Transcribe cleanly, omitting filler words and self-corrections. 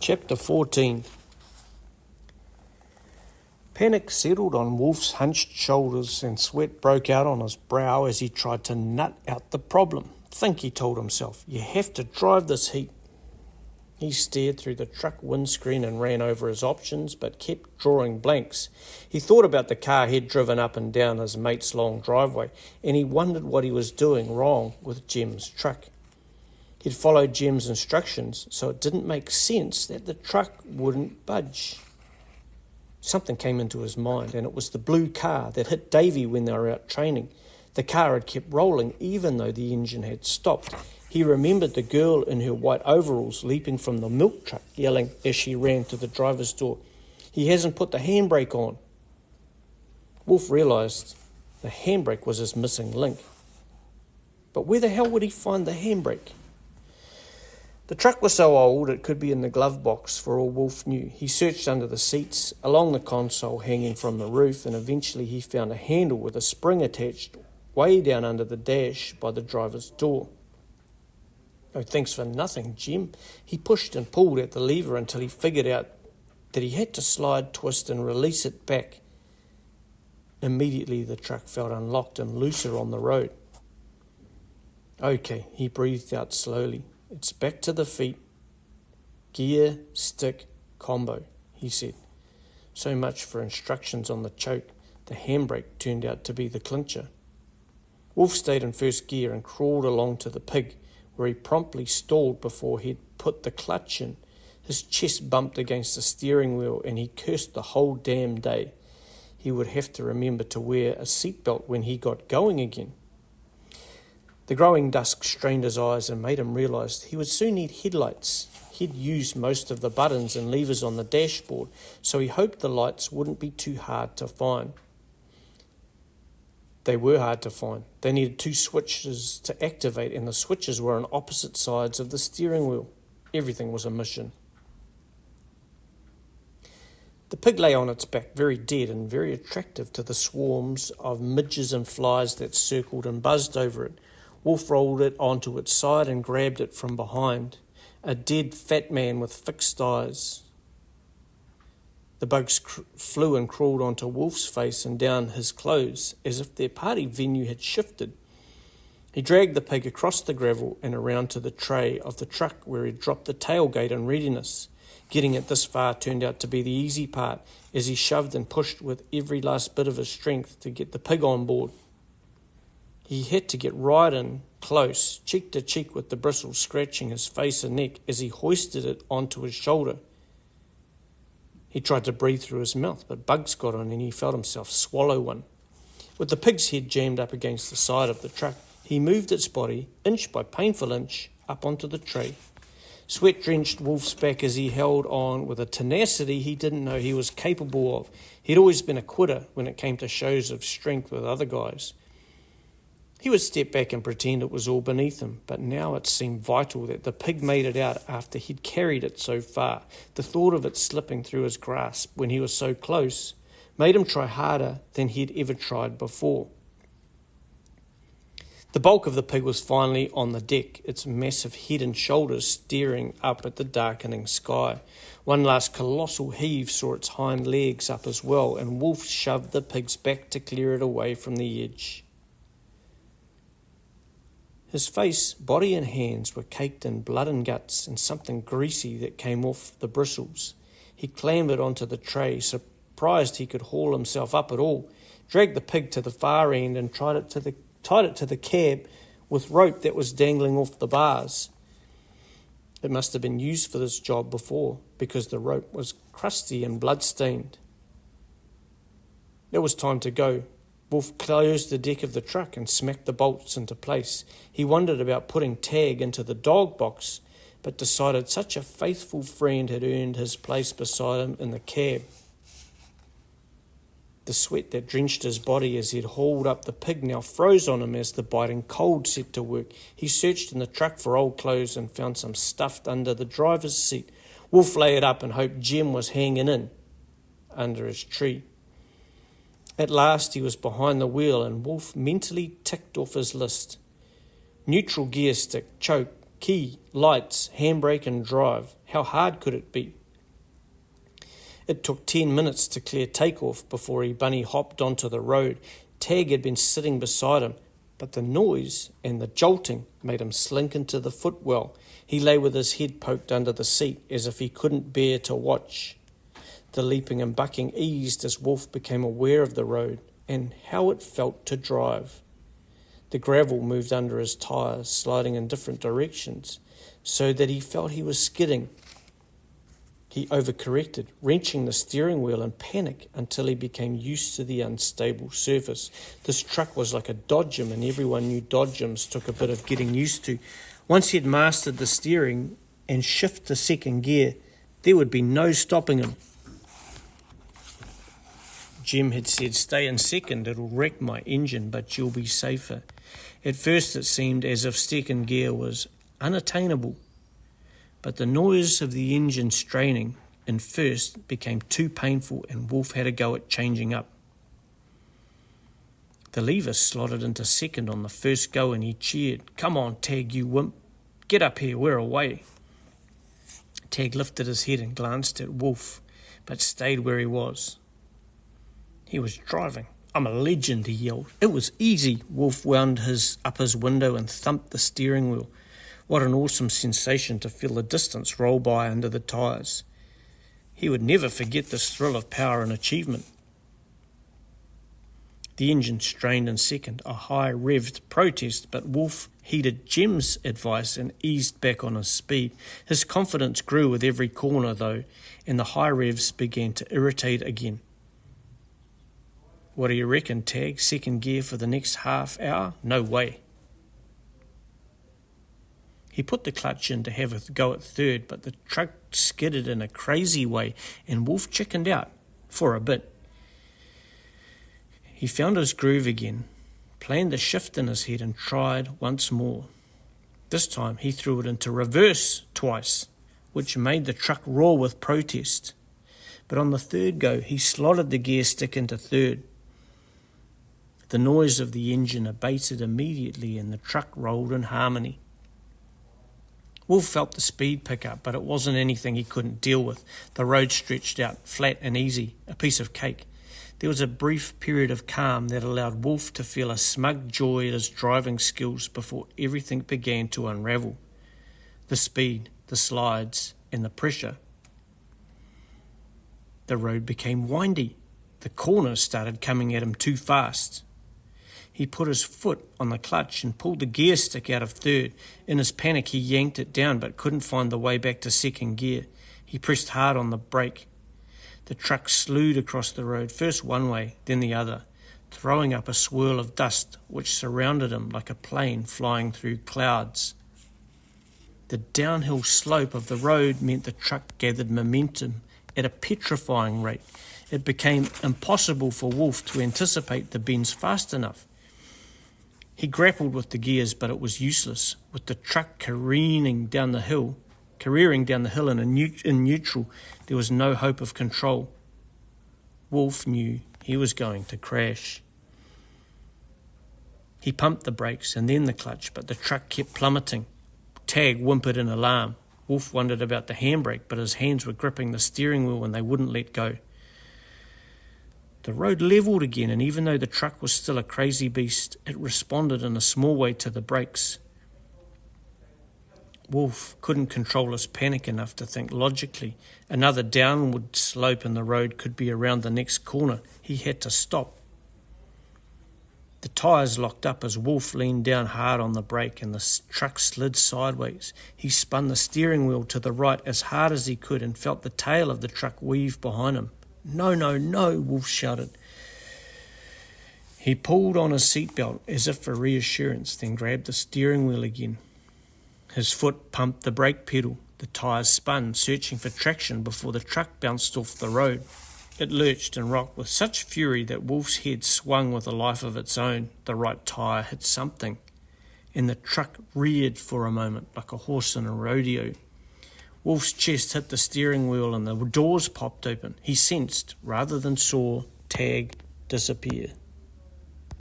Chapter 14. Panic settled on Wolf's hunched shoulders and sweat broke out on his brow as he tried to nut out the problem. Think, he told himself, you have to drive this heat. He stared through the truck windscreen and ran over his options, but kept drawing blanks. He thought about the car he'd driven up and down his mate's long driveway, and he wondered what he was doing wrong with Jim's truck. He'd followed Jim's instructions, so it didn't make sense that the truck wouldn't budge. Something came into his mind, and it was the blue car that hit Davy when they were out training. The car had kept rolling even though the engine had stopped. He remembered the girl in her white overalls leaping from the milk truck, yelling as she ran to the driver's door, "He hasn't put the handbrake on." Wolf realised the handbrake was his missing link. But where the hell would he find the handbrake? The truck was so old it could be in the glove box for all Wolf knew. He searched under the seats, along the console hanging from the roof, and eventually he found a handle with a spring attached way down under the dash by the driver's door. "Oh, thanks for nothing, Jim." He pushed and pulled at the lever until he figured out that he had to slide, twist and release it back. Immediately the truck felt unlocked and looser on the road. "Okay," he breathed out slowly. "It's back to the feet. Gear, stick, combo," he said. So much for instructions on the choke. The handbrake turned out to be the clincher. Wolf stayed in first gear and crawled along to the pig, where he promptly stalled before he'd put the clutch in. His chest bumped against the steering wheel and he cursed the whole damn day. He would have to remember to wear a seatbelt when he got going again. The growing dusk strained his eyes and made him realise he would soon need headlights. He'd used most of the buttons and levers on the dashboard, so he hoped the lights wouldn't be too hard to find. They were hard to find. They needed two switches to activate, and the switches were on opposite sides of the steering wheel. Everything was a mission. The pig lay on its back, very dead and very attractive to the swarms of midges and flies that circled and buzzed over it. Wolf rolled it onto its side and grabbed it from behind. A dead fat man with fixed eyes. The bugs flew and crawled onto Wolf's face and down his clothes, as if their party venue had shifted. He dragged the pig across the gravel and around to the tray of the truck where he dropped the tailgate in readiness. Getting it this far turned out to be the easy part, as he shoved and pushed with every last bit of his strength to get the pig on board. He had to get right in close, cheek to cheek with the bristles scratching his face and neck as he hoisted it onto his shoulder. He tried to breathe through his mouth, but bugs got on and he felt himself swallow one. With the pig's head jammed up against the side of the truck, he moved its body, inch by painful inch, up onto the tray. Sweat drenched Wolf's back as he held on with a tenacity he didn't know he was capable of. He'd always been a quitter when it came to shows of strength with other guys. He would step back and pretend it was all beneath him, but now it seemed vital that the pig made it out after he'd carried it so far. The thought of it slipping through his grasp when he was so close made him try harder than he'd ever tried before. The bulk of the pig was finally on the deck, its massive head and shoulders staring up at the darkening sky. One last colossal heave saw its hind legs up as well, and Wolf shoved the pig's back to clear it away from the edge. His face, body and hands were caked in blood and guts and something greasy that came off the bristles. He clambered onto the tray, surprised he could haul himself up at all, dragged the pig to the far end and tied it to the cab with rope that was dangling off the bars. It must have been used for this job before, because the rope was crusty and blood-stained. It was time to go. Wolf closed the deck of the truck and smacked the bolts into place. He wondered about putting Tag into the dog box, but decided such a faithful friend had earned his place beside him in the cab. The sweat that drenched his body as he'd hauled up the pig now froze on him as the biting cold set to work. He searched in the truck for old clothes and found some stuffed under the driver's seat. Wolf lay it up and hoped Jim was hanging in under his tree. At last he was behind the wheel and Wolf mentally ticked off his list. Neutral gear stick, choke, Key, lights, handbrake and drive. How hard could it be? It took 10 minutes to clear takeoff before he bunny hopped onto the road. Tag had been sitting beside him, but the noise and the jolting made him slink into the footwell. He lay with his head poked under the seat as if he couldn't bear to watch. The leaping and bucking eased as Wolf became aware of the road and how it felt to drive. The gravel moved under his tyres, sliding in different directions, so that he felt he was skidding. He overcorrected, wrenching the steering wheel in panic until he became used to the unstable surface. This truck was like a dodgem, and everyone knew dodgems took a bit of getting used to. Once he had mastered the steering and shift to second gear, there would be no stopping him. Jim had said, "Stay in second, it'll wreck my engine, but you'll be safer." At first it seemed as if second gear was unattainable, but the noise of the engine straining in first became too painful and Wolf had a go at changing up. The lever slotted into second on the first go and he cheered, "Come on, Tag, you wimp. Get up here, we're away." Tag lifted his head and glanced at Wolf, but stayed where he was. He was driving. "I'm a legend," he yelled. "It was easy." Wolf wound up his window and thumped the steering wheel. What an awesome sensation to feel the distance roll by under the tyres. He would never forget this thrill of power and achievement. The engine strained in second, a high-revved protest, but Wolf heeded Jim's advice and eased back on his speed. His confidence grew with every corner, though, and the high revs began to irritate again. "What do you reckon, Tag? Second gear for the next half hour? No way." He put the clutch in to have a go at third, but the truck skidded in a crazy way and Wolf chickened out for a bit. He found his groove again, planned the shift in his head and tried once more. This time he threw it into reverse twice, which made the truck roar with protest. But on the third go he slotted the gear stick into third. The noise of the engine abated immediately and the truck rolled in harmony. Wolf felt the speed pick up, but it wasn't anything he couldn't deal with. The road stretched out, flat and easy, a piece of cake. There was a brief period of calm that allowed Wolf to feel a smug joy at his driving skills before everything began to unravel. The speed, the slides, and the pressure. The road became windy. The corners started coming at him too fast. He put his foot on the clutch and pulled the gear stick out of third. In his panic, he yanked it down but couldn't find the way back to second gear. He pressed hard on the brake. The truck slewed across the road, first one way, then the other, throwing up a swirl of dust which surrounded him like a plane flying through clouds. The downhill slope of the road meant the truck gathered momentum at a petrifying rate. It became impossible for Wolf to anticipate the bends fast enough. He grappled with the gears, but it was useless. With the truck careering down the hill in neutral, there was no hope of control. Wolf knew he was going to crash. He pumped the brakes and then the clutch, but the truck kept plummeting. Tag whimpered in alarm. Wolf wondered about the handbrake, but his hands were gripping the steering wheel and they wouldn't let go. The road levelled again, and even though the truck was still a crazy beast, it responded in a small way to the brakes. Wolf couldn't control his panic enough to think logically. Another downward slope in the road could be around the next corner. He had to stop. The tyres locked up as Wolf leaned down hard on the brake and the truck slid sideways. He spun the steering wheel to the right as hard as he could and felt the tail of the truck weave behind him. "No, no, no," Wolf shouted. He pulled on his seatbelt as if for reassurance, then grabbed the steering wheel again. His foot pumped the brake pedal. The tyres spun, searching for traction before the truck bounced off the road. It lurched and rocked with such fury that Wolf's head swung with a life of its own. The right tyre hit something, and the truck reared for a moment like a horse in a rodeo. Wolf's chest hit the steering wheel and the doors popped open. He sensed, rather than saw, Tag disappear.